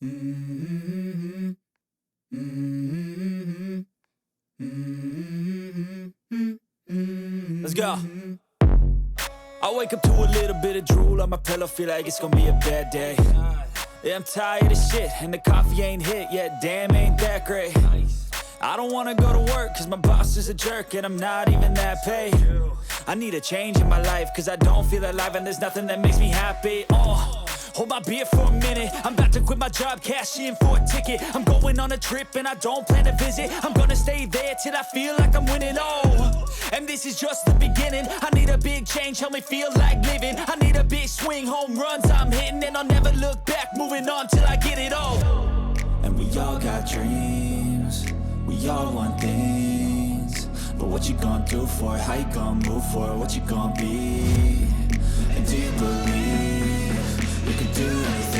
Mm-hmm. Mm-hmm. Mm-hmm. Let's go. I wake up to a little bit of drool on my pillow, feel like it's gonna be a bad day. Yeah, I'm tired of shit, and the coffee ain't hit yet, damn, ain't that great. I don't wanna go to work, cause my boss is a jerk, and I'm not even that paid. I need a change in my life, cause I don't feel alive, and there's nothing that makes me happy. Hold my beer for a minute, I'm about to quit my job, cash in for a ticket. I'm going on a trip and I don't plan to visit. I'm gonna stay there till I feel like I'm winning, and this is just the beginning. I need a big change, help me feel like living. I need a big swing, home runs I'm hitting, and I'll never look back, moving on till I get it all. And we all got dreams, we all want things, but what you gonna do for it? How you gonna move for it? What you gonna be? And do you believe you can do anything?